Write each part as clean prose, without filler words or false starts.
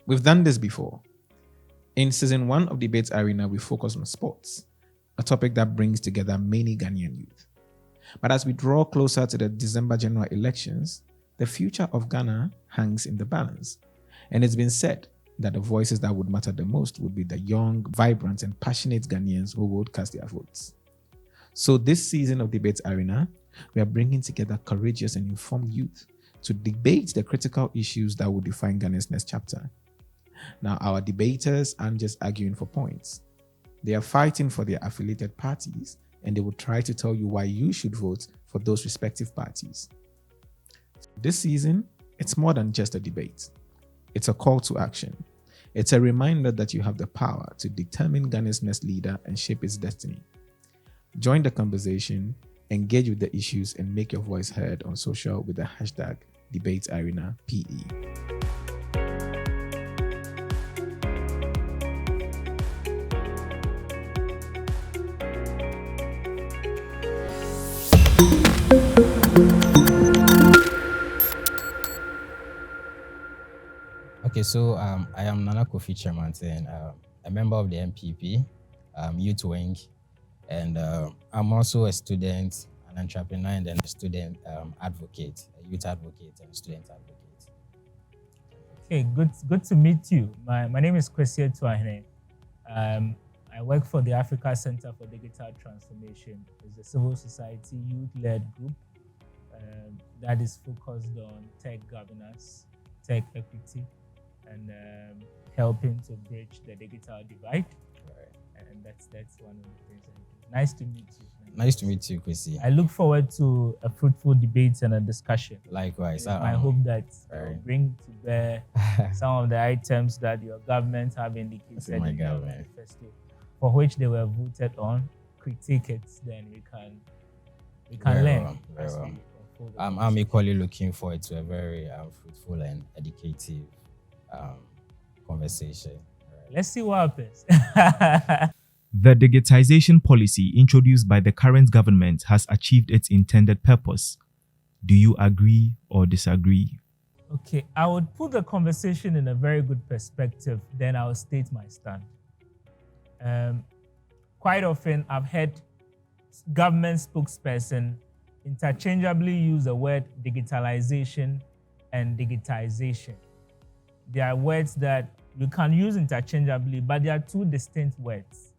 We've done this before. In season 1 of Debate Arena, we focus on sports, a topic that brings together many Ghanaian youth. But as we draw closer to the December general elections, the future of Ghana hangs in the balance. And it's been said that the voices that would matter the most would be the young, vibrant, and passionate Ghanaians who would cast their votes. So this season of Debate Arena, we are bringing together courageous and informed youth to debate the critical issues that will define Ghana's next chapter. Now, our debaters aren't just arguing for points. They are fighting for their affiliated parties, and they will try to tell you why you should vote for those respective parties. This season, it's more than just a debate. It's a call to action. It's a reminder that you have the power to determine Ghana's next leader and shape its destiny. Join the conversation, engage with the issues, and make your voice heard on social with the hashtag DebateArenaPE. Okay, so I am Nana Kofi Chairman, a member of the NPP, Youth Wing, and I'm also a student, an entrepreneur, and then a student advocate, a youth advocate and student advocate. Okay, good to meet you. My name is Kwesi Tuahene. I work for the Africa Center for Digital Transformation. It's a civil society youth-led group that is focused on tech governance, tech equity, and helping to bridge the digital divide. Right. And that's one of the things I do. Nice to meet you. Nice to meet you, Kwesi. I look forward to a fruitful debate and a discussion. Likewise. I hope that will bring to bear some of the items that your government have indicated in the manifesto, for which they were voted on. Critique it, then we can learn. Very well. I'm equally looking forward to a very fruitful and educative conversation. Right. Let's see what happens. The digitization policy introduced by the current government has achieved its intended purpose. Do you agree or disagree? Okay, I would put the conversation in a very good perspective, then I'll state my stand. Quite often, I've heard government spokesperson interchangeably use the word digitalization and digitization. They are words that you can use interchangeably, but they are two distinct words.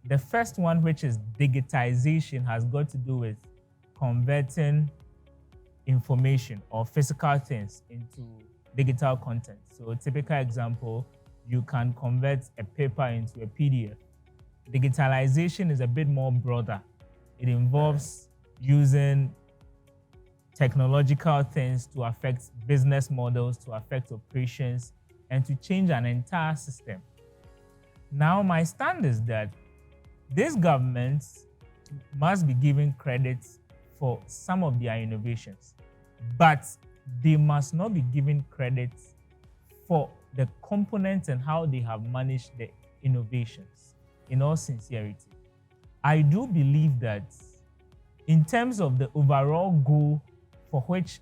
The first one, which is digitization, has got to do with converting information or physical things into digital content. So a typical example, you can convert a paper into a PDF. Digitalization is a bit more broader. It involves using technological things to affect business models, to affect operations, and to change an entire system. Now, my stand is that this government must be given credit for some of their innovations, but they must not be given credit for the components and how they have managed the innovations. In all sincerity, I do believe that in terms of the overall goal for which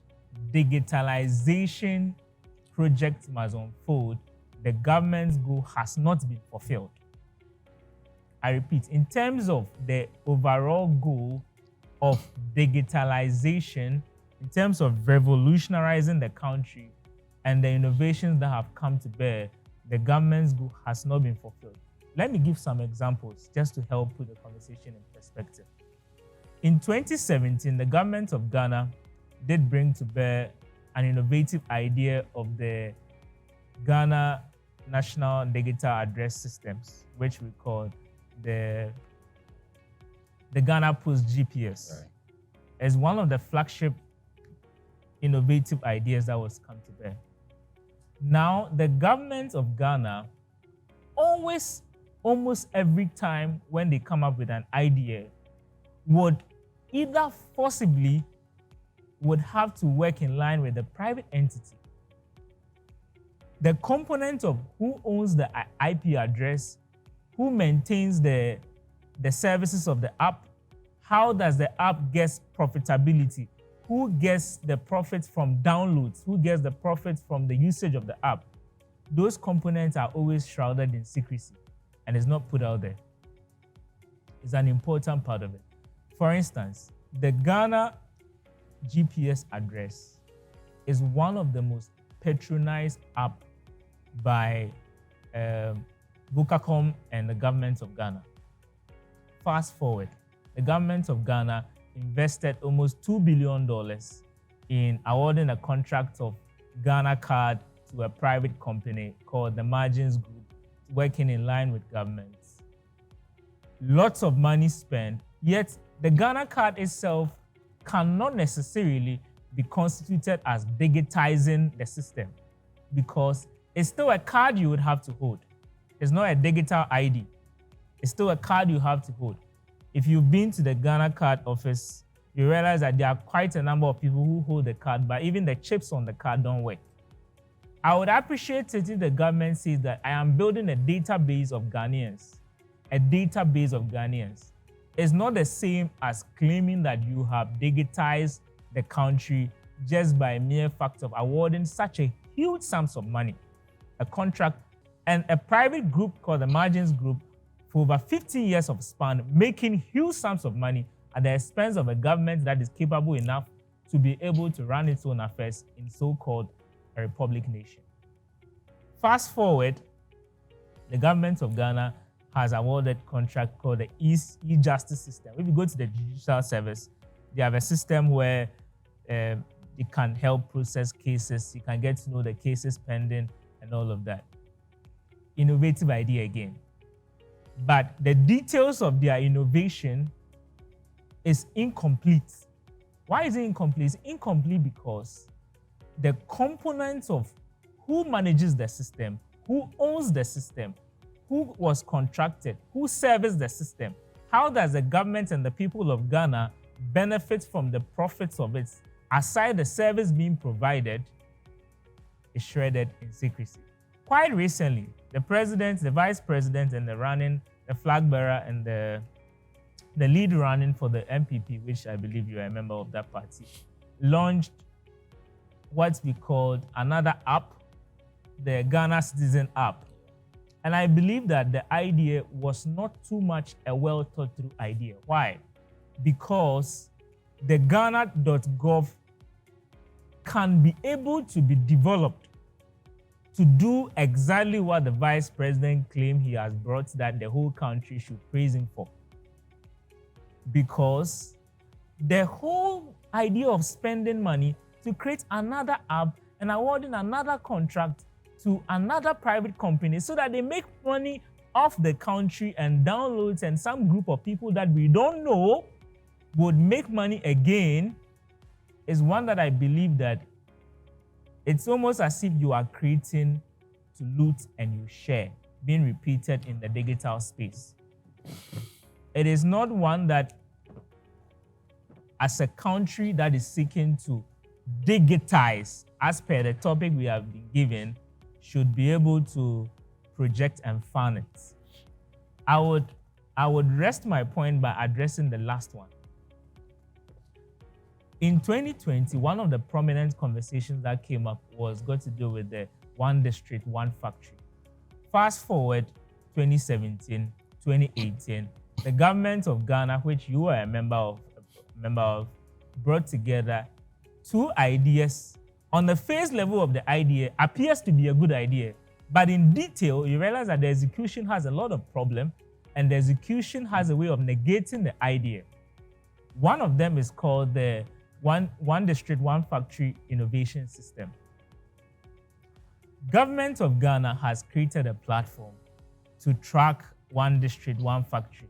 digitalization project must unfold, the government's goal has not been fulfilled. I repeat, in terms of the overall goal of digitalization, in terms of revolutionizing the country and the innovations that have come to bear, the government's goal has not been fulfilled. Let me give some examples just to help put the conversation in perspective. In 2017, the government of Ghana did bring to bear an innovative idea of the Ghana National Digital Address Systems, which we call the Ghana Post GPS. Right. As one of the flagship innovative ideas that was come to bear. Now, the government of Ghana almost every time when they come up with an idea, would either forcibly would have to work in line with the private entity. The component of who owns the IP address, who maintains the services of the app, how does the app get profitability, who gets the profit from downloads, who gets the profit from the usage of the app. those components are always shrouded in secrecy and is not put out there. It's an important part of it. For instance, the Ghana GPS address is one of the most patronized app by Bukacom and the government of Ghana. Fast forward, the government of Ghana invested almost $2 billion in awarding a contract of Ghana card to a private company called the Margins Group, working in line with governments. Lots of money spent, yet the Ghana card itself cannot necessarily be constituted as digitizing the system because it's still a card you would have to hold. It's not a digital ID. It's still a card you have to hold. If you've been to the Ghana card office, you realize that there are quite a number of people who hold the card, but even the chips on the card don't work. I would appreciate it if the government says that I am building a database of Ghanaians. A database of Ghanaians. It's not the same as claiming that you have digitized the country just by mere fact of awarding such a huge sums of money, a contract, and a private group called the Margins Group for over 15 years of span, making huge sums of money at the expense of a government that is capable enough to be able to run its own affairs in so-called a republic nation. Fast forward, the government of Ghana has awarded contract called the e-justice system. If you go to the digital service, they have a system where it can help process cases. You can get to know the cases pending and all of that. Innovative idea again. But the details of their innovation is incomplete. Why is it incomplete? It's incomplete because the components of who manages the system, who owns the system, who was contracted, who serviced the system, how does the government and the people of Ghana benefit from the profits of it, aside the service being provided, is shredded in secrecy. Quite recently, the president, the vice president, and the flag bearer, and the lead running for the NPP, which I believe you are a member of that party, launched what we called another app, the Ghana Citizen app. And I believe that the idea was not too much a well thought through idea. Why? Because the Ghana.gov can be able to be developed to do exactly what the vice president claimed he has brought that the whole country should praise him for. Because the whole idea of spending money to create another app and awarding another contract to another private company so that they make money off the country and downloads, and some group of people that we don't know would make money again, is one that I believe that it's almost as if you are creating to loot and you share, being repeated in the digital space. It is not one that, as a country that is seeking to digitize, as per the topic we have been given, should be able to project and fund it. I would rest my point by addressing the last one. In 2020, one of the prominent conversations that came up was got to do with the one district, one factory. Fast forward 2017, 2018, the government of Ghana, which you are a member of, brought together two ideas. On the face level of the idea, appears to be a good idea, but in detail, you realize that the execution has a lot of problem, and the execution has a way of negating the idea. One of them is called the one district, one factory innovation system. Government of Ghana has created a platform to track one district, one factory.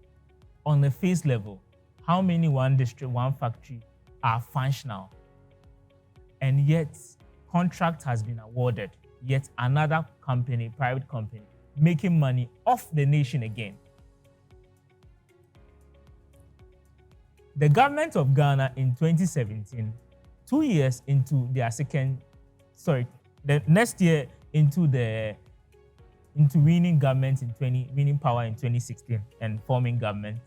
On the face level, how many one district, one factory are functional? And yet, contract has been awarded. Yet another company, private company, making money off the nation again. The government of Ghana in 2017, 2 years into their the next year into winning power in 2016 and forming government,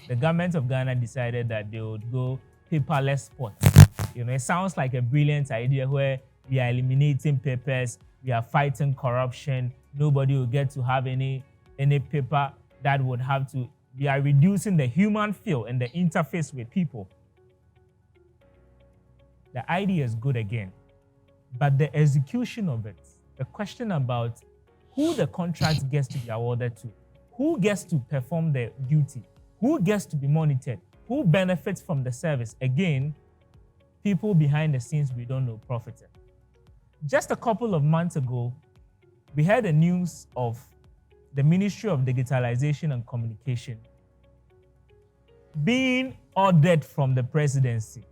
the government of Ghana decided that they would go paperless sports. It sounds like a brilliant idea where we are eliminating papers. we are fighting corruption. Nobody will get to have any paper that would have to. We are reducing the human feel and the interface with people. The idea is good again, but the execution of it, the question about who the contract gets to be awarded to, who gets to perform the duty, who gets to be monitored, who benefits from the service, again, people behind the scenes we don't know profited. Just a couple of months ago, we heard the news of the Ministry of Digitalization and Communication being ordered from the presidency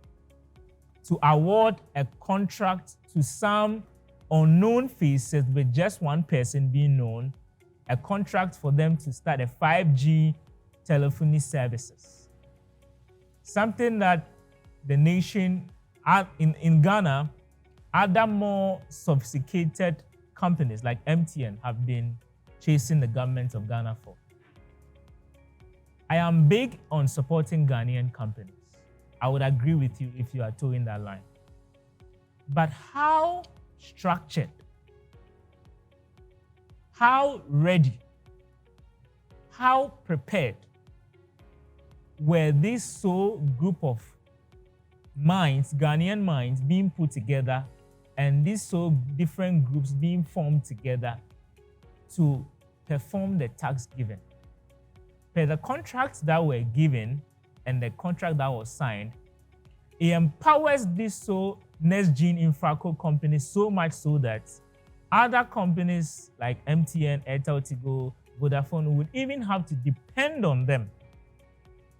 to award a contract to some unknown faces with just one person being known, a contract for them to start a 5G telephony services. Something that the nation in Ghana, other more sophisticated companies like MTN have been chasing the government of Ghana for. I am big on supporting Ghanaian companies. I would agree with you if you are towing that line. But how structured, how ready, how prepared were this sole group of minds, Ghanaian minds, being put together, and these so different groups being formed together to perform the task given? Per the contracts that were given and the contract that was signed, it empowers this so next gen infraco companies so much so that other companies like MTN, Airtel, Tigo, Vodafone would even have to depend on them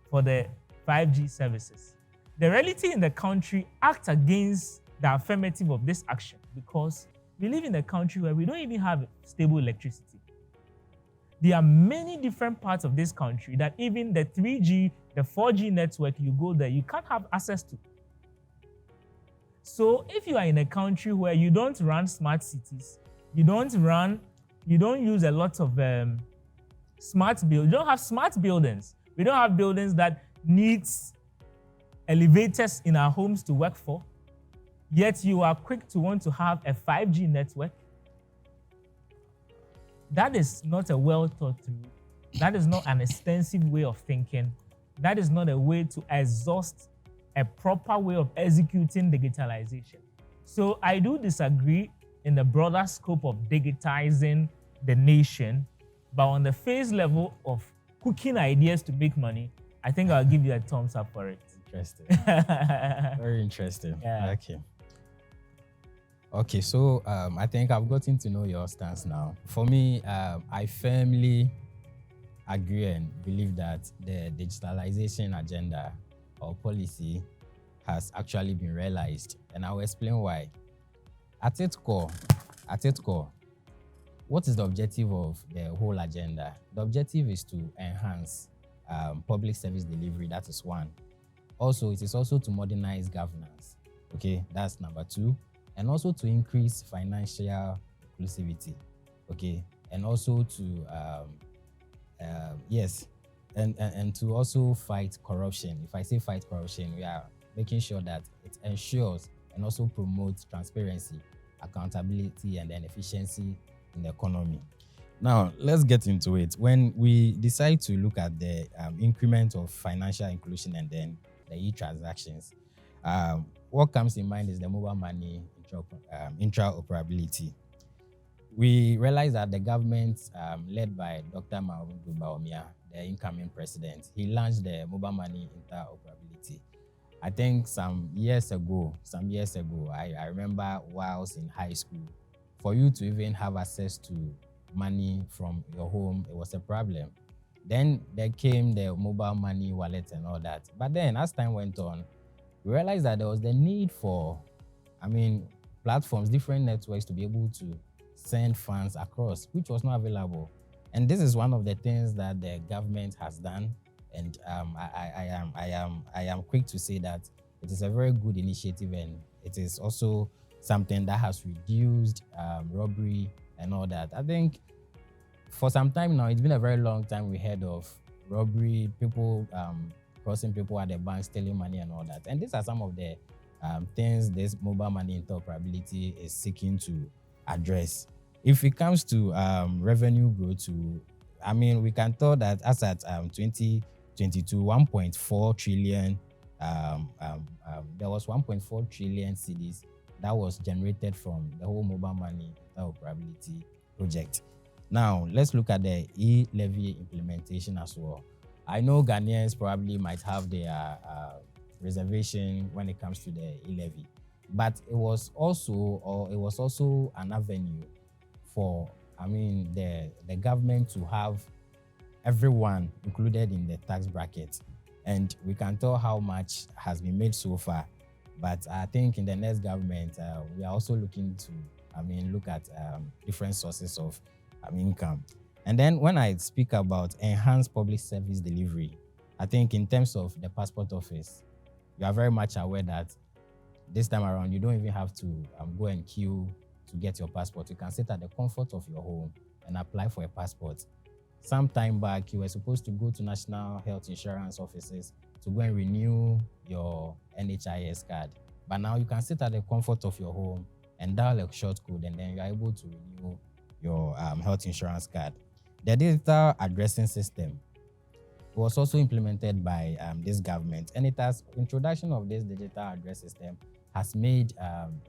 for the 5G services. The reality in the country acts against the affirmative of this action because we live in a country where we don't even have stable electricity. There are many different parts of this country that even the 3G, the 4G network, you go there, you can't have access to. So if you are in a country where you don't run smart cities, you don't use a lot of smart buildings, you don't have smart buildings. We don't have buildings that needs elevators in our homes to work for, yet you are quick to want to have a 5G network. That is not a well thought through. That is not an extensive way of thinking. That is not a way to exhaust a proper way of executing digitalization. So I do disagree in the broader scope of digitizing the nation, but on the phase level of cooking ideas to make money, I think I'll give you a thumbs up for it. Interesting. Very interesting. Yeah. Okay, so I think I've gotten to know your stance now. For me, I firmly agree and believe that the digitalization agenda or policy has actually been realized, and I'll explain why. At its core, what is the objective of the whole agenda? The objective is to enhance public service delivery. That is one. Also, it is also to modernize governance. Okay, that's number two. And also to increase financial inclusivity. Okay, and also to and to also fight corruption. If I say fight corruption, we are making sure that it ensures and also promotes transparency, accountability, and then efficiency in the economy. Now, let's get into it. When we decide to look at the increment of financial inclusion and then the e-transactions, what comes in mind is the mobile money interoperability. We realize that the government, led by Dr. Mahmoud Bawumia, the incoming president, he launched the mobile money interoperability. I think some years ago, I remember while I was in high school, for you to even have access to money from your home, it was a problem. Then there came the mobile money wallet and all that. But then as time went on, we realized that there was the need for, platforms, different networks to be able to send funds across, which was not available. And this is one of the things that the government has done. And I am quick to say that it is a very good initiative, and it is also something that has reduced robbery and all that. I think for some time now, it's been a very long time we heard of robbery, people crossing people at the bank, stealing money and all that. And these are some of the things this mobile money interoperability is seeking to address. If it comes to revenue growth, we can tell that as at 2022, 1.4 trillion, there was 1.4 trillion cedis that was generated from the whole mobile money interoperability project. Now, let's look at the e-levy implementation as well. I know Ghanaians probably might have their reservation when it comes to the e-levy, but it was also an avenue for the government to have everyone included in the tax bracket, and we can tell how much has been made so far. But I think in the next government, we are also looking to look at different sources of income. And then when I speak about enhanced public service delivery, I think in terms of the passport office, you are very much aware that this time around, you don't even have to go and queue to get your passport. You can sit at the comfort of your home and apply for a passport. Some time back, you were supposed to go to national health insurance offices to go and renew your NHIS card. But now you can sit at the comfort of your home and dial a short code, and then you're able to renew your health insurance card. The digital addressing system was also implemented by this government, and introduction of this digital address system has made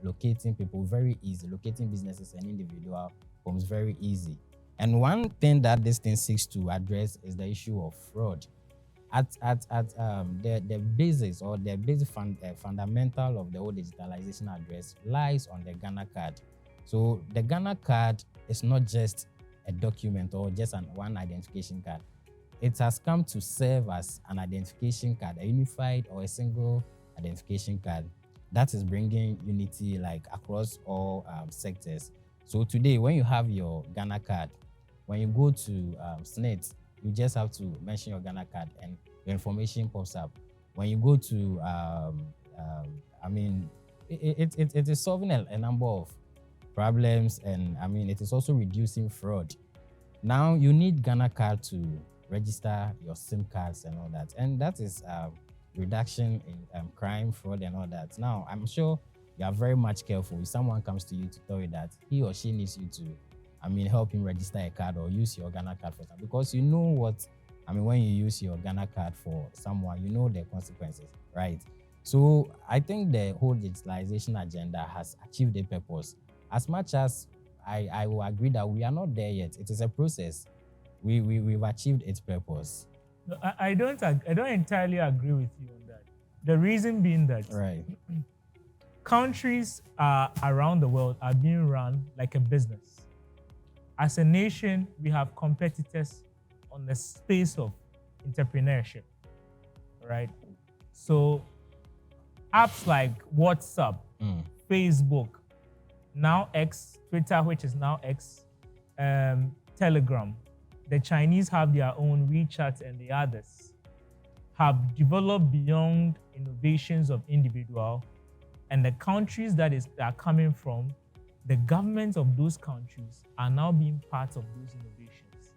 locating people very easy, locating businesses and individual homes very easy. And one thing that this thing seeks to address is the issue of fraud. The basis or the basic fundamental of the whole digitalization address lies on the Ghana card. So the Ghana card is not just a document or just one identification card. It has come to serve as an identification card, a unified or a single identification card that is bringing unity across all sectors. So today, when you have your Ghana card, when you go to SNET, you just have to mention your Ghana card and your information pops up. When you go to, it is solving a number of problems, and it is also reducing fraud. Now you need Ghana card to register your SIM cards and all that, and that is reduction in crime, fraud, and all that. Now I'm sure you are very much careful if someone comes to you to tell you that he or she needs you to help him register a card or use your Ghana card for something, because you know what when you use your Ghana card for someone, you know the consequences, right? So I think the whole digitalization agenda has achieved the purpose. As much as I will agree that we are not there yet, it is a process. We've achieved its purpose. No, I don't entirely agree with you on that. The reason being that Right. countries around the world are being run like a business. As a nation, we have competitors on the space of entrepreneurship, right? So apps like WhatsApp, Facebook, now X, Twitter, which is now X, Telegram, the Chinese have their own WeChat, and the others have developed beyond innovations of individual, and the countries that are coming from, the governments of those countries are now being part of those innovations.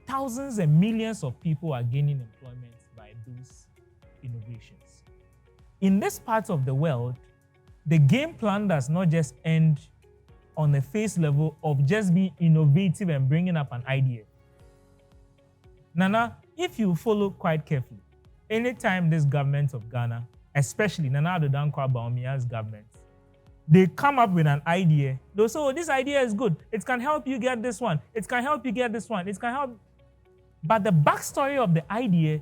Thousands and millions of people are gaining employment by those innovations. In this part of the world, the game plan does not just end on the face level of just being innovative and bringing up an idea. Nana, if you follow quite carefully, anytime this government of Ghana, especially Nana Addo Dankwa Bawumia's government, they come up with an idea, they'll say, oh, this idea is good. It can help you get this one. It can help you get this one. It can help. But the backstory of the idea,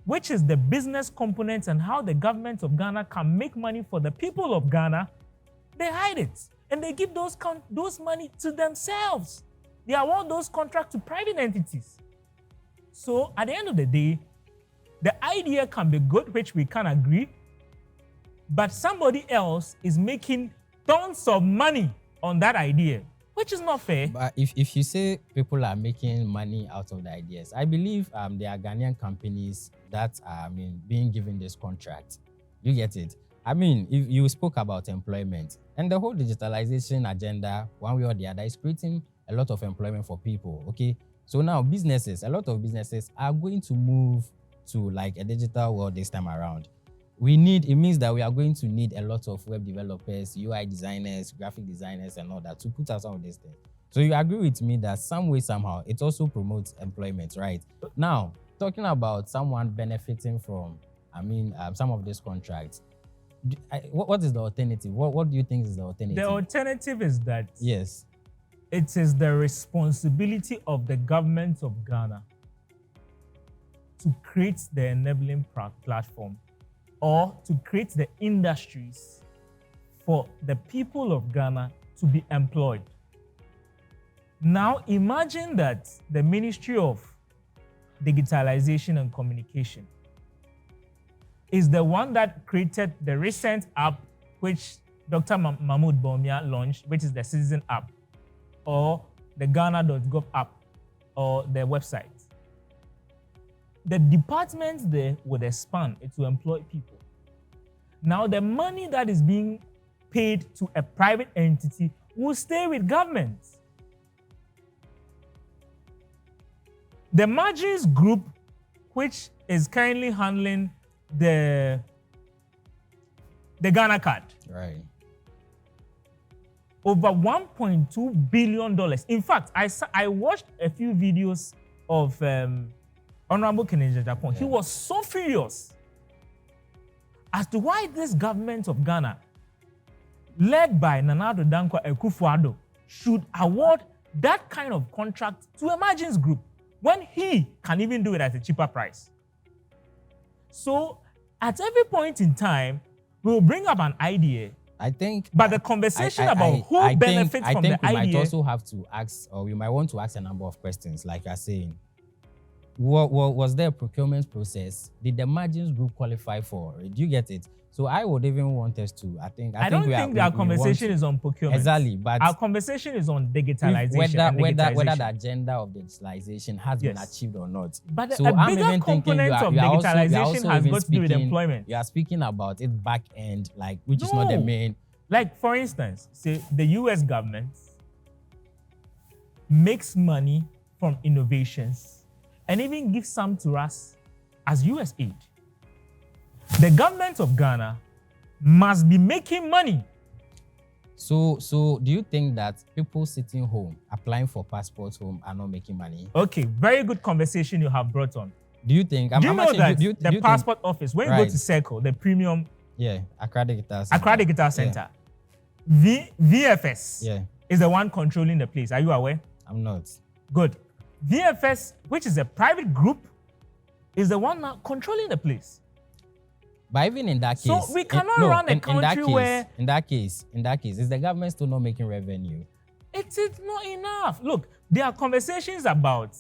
which is the business components and how the government of Ghana can make money for the people of Ghana, they hide it. And they give those money to themselves. They award those contracts to private entities. So at the end of the day, the idea can be good, which we can agree, but somebody else is making tons of money on that idea, which is not fair. But if you say people are making money out of the ideas, I believe there are Ghanaian companies that are being given this contract. You get it? If you spoke about employment, and the whole digitalization agenda, one way or the other, is creating a lot of employment for people. Okay, so now a lot of businesses are going to move to a digital world this time around. it means that we are going to need a lot of web developers, UI designers, graphic designers, and all that to put out some of these things. So you agree with me that some way, somehow, it also promotes employment, right? Now, talking about someone benefiting from, some of these contracts, what is the alternative? What do you think is the alternative? The alternative is that yes, it is the responsibility of the government of Ghana to create the enabling platform or to create the industries for the people of Ghana to be employed. Now, imagine that the Ministry of Digitalization and Communication is the one that created the recent app which Dr. Mahmoud Bawumia launched, which is the Citizen app, or the Ghana.gov app, or the website. The departments there would expand to employ people. Now, the money that is being paid to a private entity will stay with government. The Margins Group, which is currently handling the Ghana card, right, over $1.2 billion. In fact, I watched a few videos of Honorable Kennedy Japan. He was so furious as to why this government of Ghana, led by Nana Addo Dankwa Akufo-Addo, should award that kind of contract to a Margins Group when he can even do it at a cheaper price. So, at every point in time, we will bring up an idea. I think, but the conversation about who benefits from the idea. We might also have to ask, or we might want to ask a number of questions, like you're saying. What was there a procurement process? Did the Margins Group qualify for it? Do you get it? So I would even want us to, I think don't think our conversation is on procurement. Exactly, but our conversation is on digitalization. Whether the agenda of digitalization has been achieved or not. But so a bigger component of digitalization has got to do with employment. You are speaking about it back end, like which is not the main. Like for instance, say the US government makes money from innovations and even gives some to us as US aid. The government of Ghana must be making money. So do you think that people sitting home, applying for passports home, are not making money? Okay, very good conversation you have brought on. Do you think? Do you know that the passport office, when you go to Circle, the premium... Accra Digital Center. VFS is the one controlling the place. Are you aware? I'm not. Good. VFS, which is a private group, is the one now controlling the place. But even in that case, so we cannot run a country where in that case, is the government still not making revenue? It is not enough. Look, there are conversations about.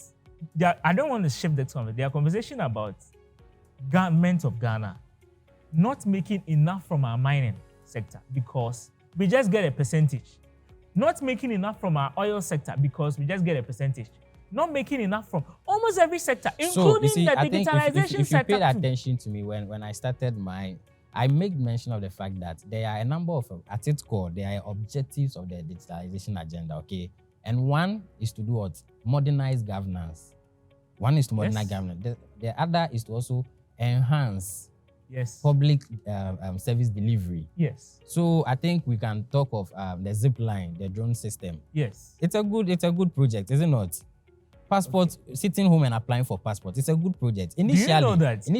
I don't want to shift the topic. There are conversations about government of Ghana not making enough from our mining sector because we just get a percentage. Not making enough from our oil sector because we just get a percentage. Not making enough from almost every sector, including the digitalization if sector. You paid attention to me when I started I made mention of the fact that there are a number of, at its core, there are objectives of the digitalization agenda, okay? And one is to do what? Modernize governance. One is to modernize governance. The other is to also enhance public service delivery. Yes. So I think we can talk of the zip line, the drone system. Yes. It's a good project, is it not? Passport, sitting home and applying for passport. It's a good project. Initially, do you know that? Do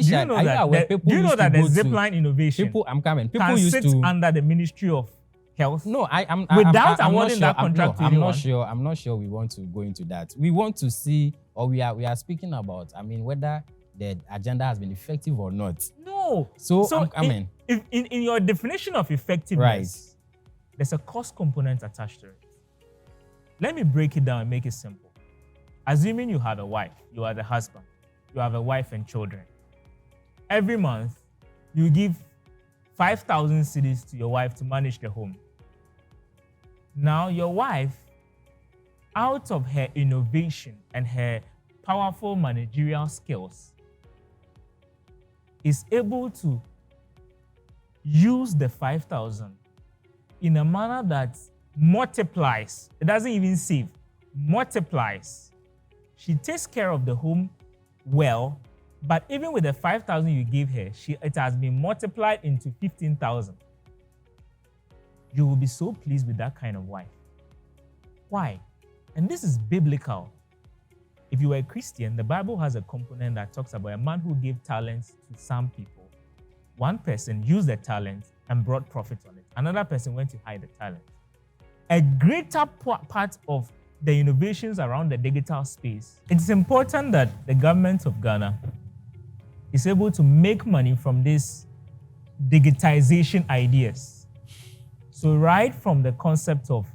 you know that the zipline innovation can sit under the Ministry of Health? No, I'm without awarding that contract to anyone. I'm not sure we want to go into that. We want to see, or we are speaking about, whether the agenda has been effective or not. No. So in your definition of effectiveness, there's a cost component attached to it. Let me break it down and make it simple. Assuming you have a wife, you are the husband, you have a wife and children. Every month, you give 5,000 cedis to your wife to manage the home. Now, your wife, out of her innovation and her powerful managerial skills, is able to use the 5,000 in a manner that multiplies. It doesn't even save, multiplies. She takes care of the home well, But even with the 5,000 you gave her, it has been multiplied into 15,000. You will be so pleased with that kind of wife. Why? And this is biblical. If you were a Christian, the Bible has a component that talks about a man who gave talents to some people. One person used the talent and brought profit on it. Another person went to hide the talent. A greater part of the innovations around the digital space, it's important that the government of Ghana is able to make money from these digitization ideas. So right from the concept of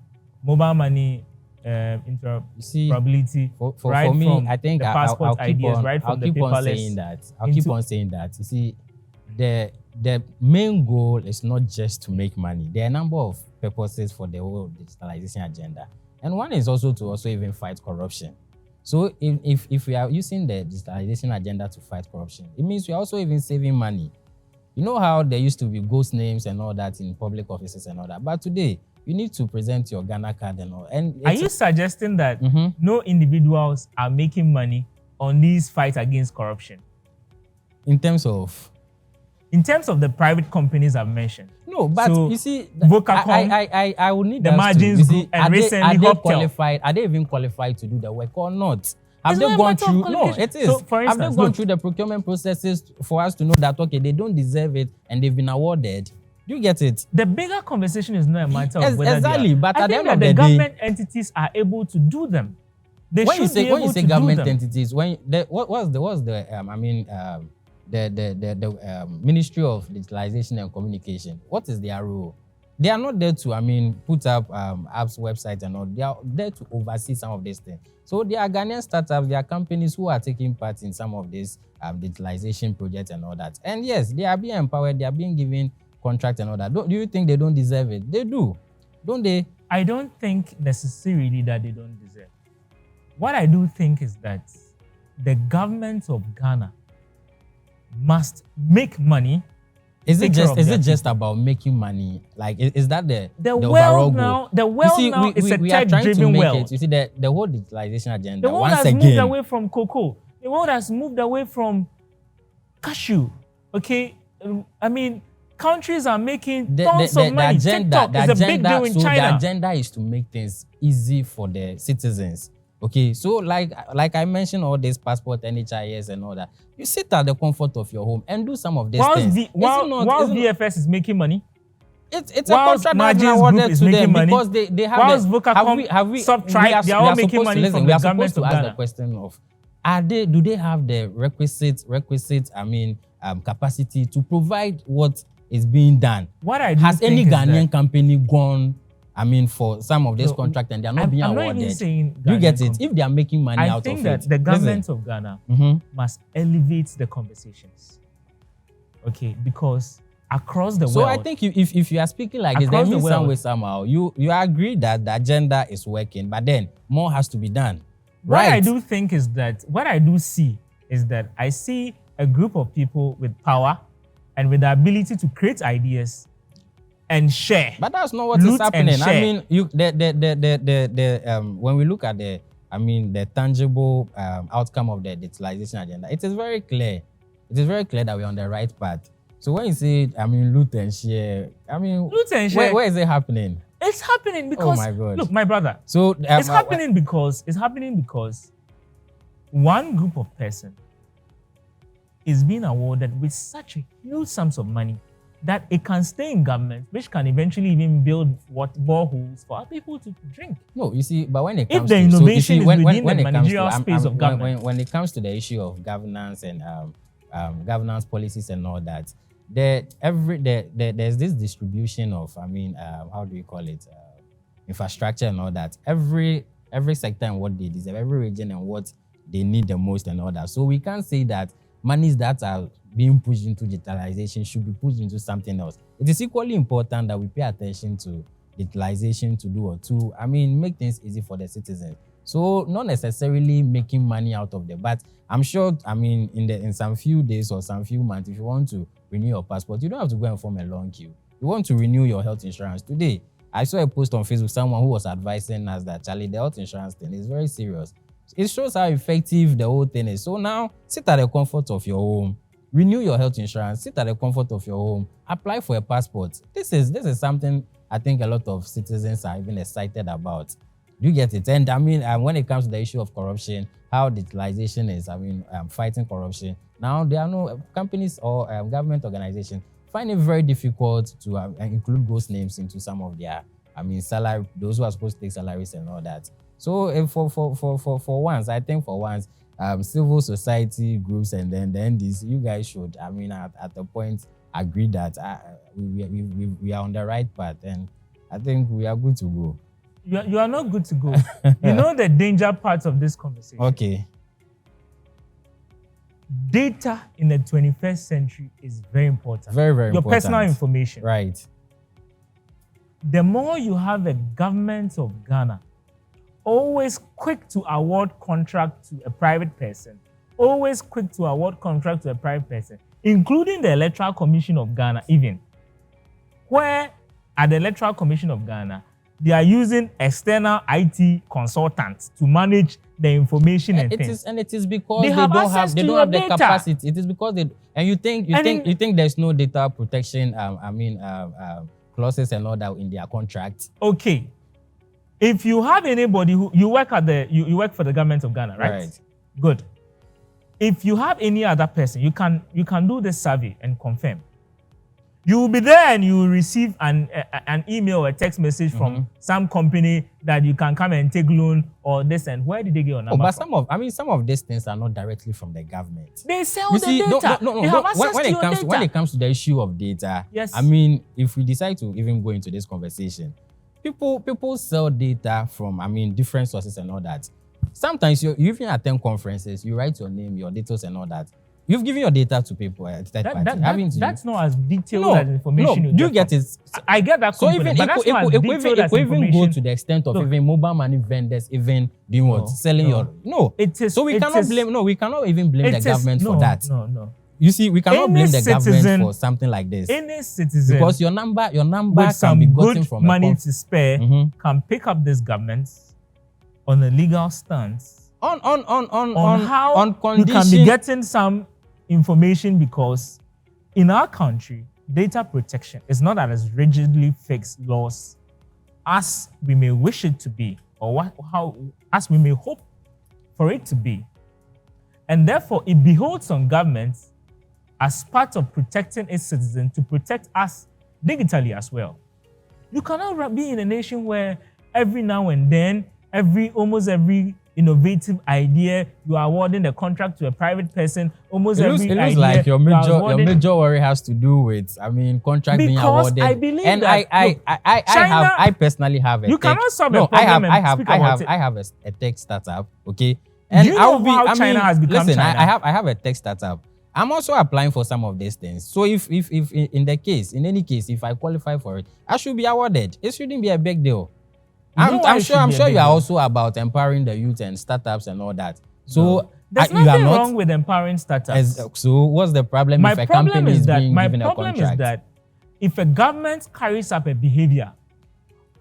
mobile money, interoperability, for me, from I think the passport ideas, right I'll from the keep on paperless. saying that. I'll keep on saying that. You see, the main goal is not just to make money. There are a number of purposes for the whole digitalization agenda, and one is also to even fight corruption. So if we are using the digitalization agenda to fight corruption, it means we are also even saving money. You know how there used to be ghost names and all that in public offices and all that, but today you need to present your Ghana card and all. And are you suggesting that no individuals are making money on these fights against corruption? In terms of the private companies I've mentioned. No, but so, you see, Vocacom, I would need the margins group, and recently are they Hoptel. qualified? Are they even qualified to do the work or not? Have It's they not a gone matter of through? No, qualification. it is. So, for Have they instance, gone through the procurement processes for us to know that okay, they don't deserve it and they've been awarded? Do you get it? The bigger conversation is not a matter of whether exactly, but I at the think end of that the the day, government entities are able to do them. They when should be able you say to government do them. entities, what's the Ministry of Digitalization and Communication? What is their role? They are not there to put up apps, websites and all. They are there to oversee some of these things. So there are Ghanaian startups, there are companies who are taking part in some of these digitalization projects and all that. And yes, they are being empowered, they are being given contracts and all that. Do you think they don't deserve it? They do, don't they? I don't think necessarily that they don't deserve. What I do think is that the government of Ghana must make money. Is it just about making money? Like, is that the world overall now? goal? The world now is a tech-driven world. You see, the whole digitalization agenda. The world has moved away from cocoa. The world has moved away from cashew. Okay, countries are making tons of money. TikTok is a big deal in China. The agenda is to make things easy for the citizens. Okay, so like I mentioned, all this passport, NHIS and all that. You sit at the comfort of your home and do some of these things. While VFS is making money, it's a contract that's been awarded to them because they have. Whilst Vocacom, Subtribe, they are all making money from the government of Ghana. Ask the question of, do they have the requisite capacity to provide what is being done? What I do has think any is Ghanaian company gone? For some of this contract and they are not being awarded. Not even saying you get it? If they are making money out of it. I think that the government of Ghana must elevate the conversations. Okay, because across the world. So I think if you are speaking like this, that means some way somehow you agree that the agenda is working, but then more has to be done. What I do think is that what I do see is that I see a group of people with power and with the ability to create ideas and share. But that's not what is happening. I mean, when we look at the tangible outcome of the digitalization agenda, it is very clear. It is very clear that we're on the right path. So when you say, loot and share, loot and share, where is it happening? It's happening because, oh my God. Look, my brother. So it's happening because one group of person is being awarded with such a huge sums of money that it can stay in government, which can eventually even build boreholes for our people to drink. No, you see, but when it comes if the innovation is within the managerial space of government, when it comes to the issue of governance and governance policies and all that, there's this distribution of how do you call it, infrastructure and all that. Every sector and what they deserve, every region and what they need the most and all that. So we can't say that monies that are being pushed into digitalization should be pushed into something else. It is equally important that we pay attention to digitalization to make things easy for the citizens. So not necessarily making money out of them, but I'm sure, in some few days or some few months, if you want to renew your passport, you don't have to go and form a long queue. You want to renew your health insurance today. I saw a post on Facebook, someone who was advising us that, Charlie, the health insurance thing is very serious. It shows how effective the whole thing is. So now, sit at the comfort of your home, renew your health insurance, sit at the comfort of your home, apply for a passport. This is something I think a lot of citizens are even excited about. You get it? And I mean, when it comes to the issue of corruption, how digitalization is, fighting corruption. Now, there are no companies or government organizations find it very difficult to include those names into some of their, salary, those who are supposed to take salaries and all that. So for once, I think for once, civil society groups and then this, you guys should, at the point, agree that we are on the right path, and I think we are good to go. You are not good to go. You know the danger part of this conversation. Okay. Data in the 21st century is very important. Very, very Your important. personal information. Right. The more you have a government of Ghana always quick to award contract to a private person, always quick to award contract to a private person, including the Electoral Commission of Ghana even, where at the Electoral Commission of Ghana, they are using external IT consultants to manage the information and things. It is because They they have don't access have to your the data. capacity. It is because you think there's no data protection clauses and all that in their contracts. Okay. If you have anybody who you work you work for the government of Ghana, right? Right. Good. If you have any other person, you can do this survey and confirm. You will be there and you will receive an email or a text message from some company that you can come and take loan or this, and where did they get your number? But from? some of these things are not directly from the government. They sell You the see, data. no. They have access When to it your comes data. when it comes to the issue of data, Yes. if we decide to even go into this conversation, people sell data from different sources and all that. Sometimes you even attend conferences, you write your name, your details and all that. You've given your data to people, third party, haven't you? That's not as detailed as information No, you get it. I get that. So component, even but that's not as detailed as if we even go information. to the extent of Look, even mobile money vendors even doing what? Selling your It is. So we cannot blame. No, we cannot even blame the government for that. No. You see, we cannot Any blame the citizen- government for something like this. Any citizen Because your number with can some be gotten good from money to spare Mhm. can pick up this government on a legal stance on how you condition. can be getting some information, because in our country, data protection is not as rigidly fixed laws as we may wish it to be, or as we may hope for it to be. And therefore, it beholds on governments as part of protecting its citizens to protect us digitally as well. You cannot be in a nation where every now and then, almost every innovative idea, you are awarding a contract to a private person. It looks like your major worry has to do with contract being because awarded. I believe and that I personally have a you tech, cannot solve a problem. I have a tech startup. Okay, and do you know how China has become listen, China? I have a tech startup. I'm also applying for some of these things. So if in any case, if I qualify for it, I should be awarded. It shouldn't be a big deal. I'm sure you are also about empowering the youth and startups and all that. So there's nothing wrong with empowering startups. So what's the problem if a company is being given a contract? My problem is that if a government carries up a behavior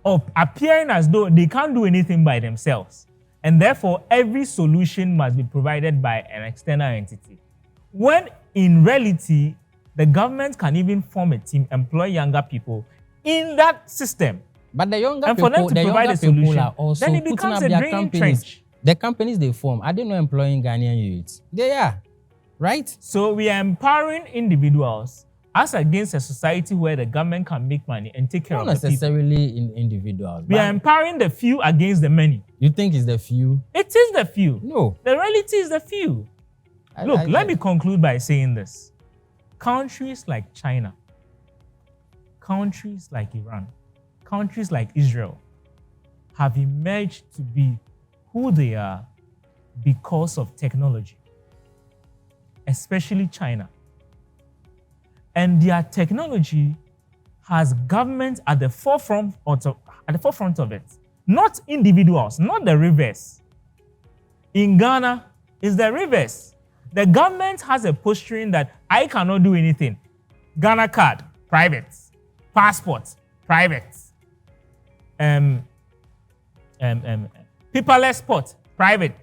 of appearing as though they can't do anything by themselves, and therefore every solution must be provided by an external entity, when in reality the government can even form a team, employ younger people in that system. But the younger and for them people, to provide a solution, are also then it putting becomes up a their draining companies. trench. The companies they form, are they not employing Ghanaian youths? They are, right? So we are empowering individuals as against a society where the government can make money and take care Not of the people. necessarily in individuals. We are empowering the few against the many. You think it's the few? It is the few. No. The reality is the few. Look, let me conclude by saying this. Countries like China, countries like Iran, countries like Israel have emerged to be who they are because of technology, especially China. And their technology has government at the forefront of it, not individuals, not the reverse. In Ghana, it's the reverse. The government has a posturing that I cannot do anything. Ghana card, private. Passport, private. Paperless spot, private.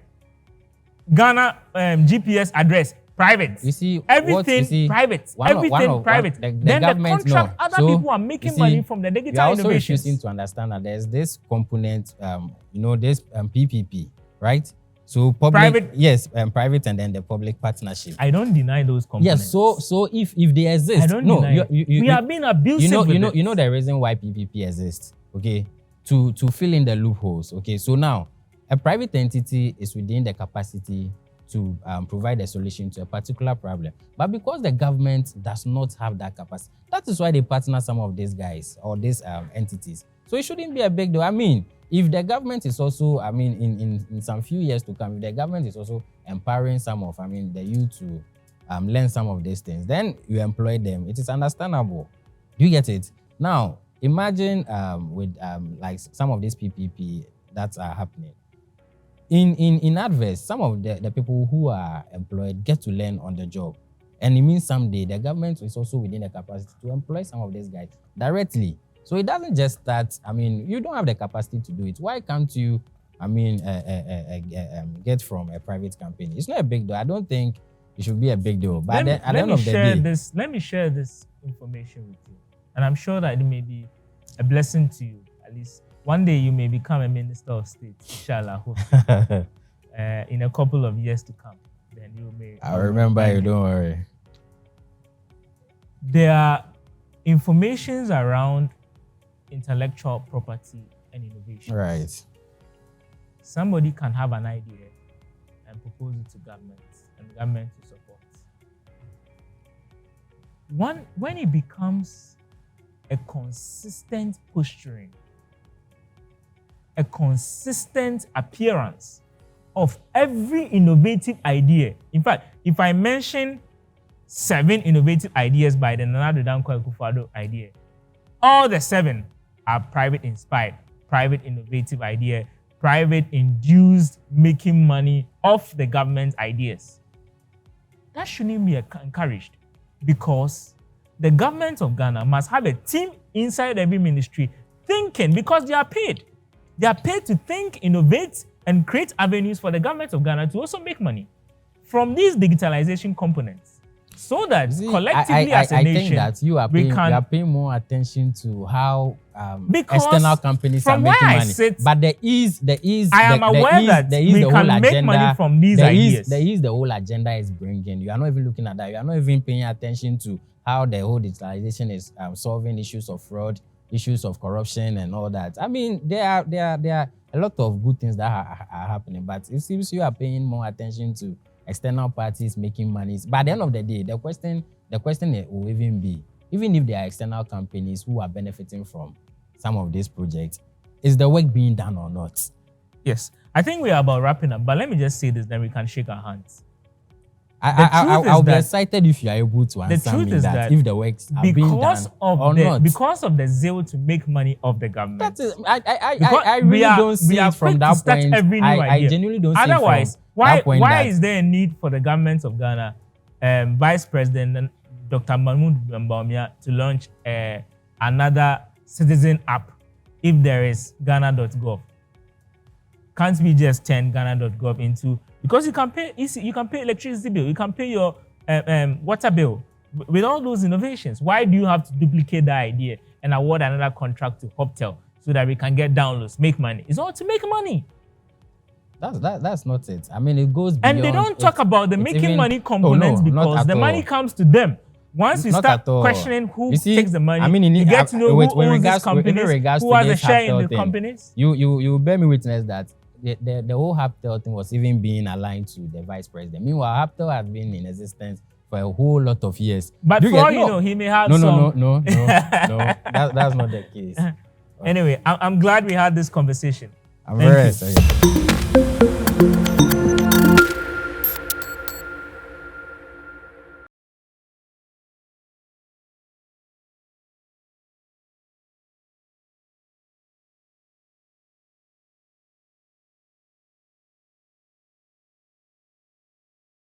Ghana GPS address, private. You see, everything private. Everything private. The then the contract, other people are making money from the digital innovations. You are also innovations. refusing to understand that there's this component, this PPP, right? So private and then the public partnership. I don't deny those components. Yes, so if they exist, I don't deny we are being abusive. You know the reason why PPP exists, okay? To fill in the loopholes, okay? So now a private entity is within the capacity to provide a solution to a particular problem, but because the government does not have that capacity, that is why they partner some of these guys or these entities. So it shouldn't be a big deal. I mean, if the government is also, in some few years to come, if the government is also empowering some of, the youth to learn some of these things, then you employ them. It is understandable. Do you get it? Now, imagine with like some of these PPP that are happening. In adverse, some of the people who are employed get to learn on the job. And it means someday the government is also within the capacity to employ some of these guys directly. So it doesn't just start, you don't have the capacity to do it. Why can't you, get from a private company? It's not a big deal. I don't think it should be a big deal. But at the end of the day... Let me share this information with you. And I'm sure that it may be a blessing to you. At least one day you may become a minister of state, inshallah. In a couple of years to come. Then you may... I'll remember you, don't worry. There are informations around intellectual property and innovation. Right. Somebody can have an idea and propose it to government, and the government to support. When it becomes a consistent posturing, a consistent appearance of every innovative idea. In fact, if I mention 7 innovative ideas by the Nana Addo Dankwa Akufo-Addo idea, all the 7 are private inspired, private innovative idea, private induced making money off the government's ideas. That shouldn't be encouraged, because the government of Ghana must have a team inside every ministry thinking, because they are paid. They are paid to think, innovate, and create avenues for the government of Ghana to also make money from these digitalization components. So that collectively as a nation, think that you are paying more attention to how external companies are making money. But I am aware that we can make money from these ideas. The whole agenda is bringing. You are not even looking at that. You are not even paying attention to how the whole digitalization is solving issues of fraud, issues of corruption, and all that. There are a lot of good things that are happening, but it seems you are paying more attention to external parties making money. But at the end of the day, the question will even be, even if there are external companies who are benefiting from some of these projects, is the work being done or not? Yes. I think we are about wrapping up, but let me just say this, then we can shake our hands. I'll be excited if you are able to answer me that if the works are being done or not. Because of the zeal to make money of the government. That is, I really don't see it from that point. I genuinely don't see it from that point. Why is there a need for the government of Ghana, Vice President Dr. Mahmoud Bawumia, to launch another citizen app if there is Ghana.gov? Can't we just turn Ghana.gov into, because you can pay electricity bill, you can pay your water bill with all those innovations. Why do you have to duplicate that idea and award another contract to Hoptel so that we can get downloads, make money? It's all to make money. That's not it. It goes beyond. And they don't talk about the making money components because the money comes to them. Once you start questioning who takes the money, you get to know who owns these companies, who has a share in the companies. You bear me witness that the whole Hoptel thing was even being aligned to the vice president. Meanwhile, Hoptel has been in existence for a whole lot of years. But for all you know, he may have No. That's not the case. Anyway, I'm glad we had this conversation. I'm very excited.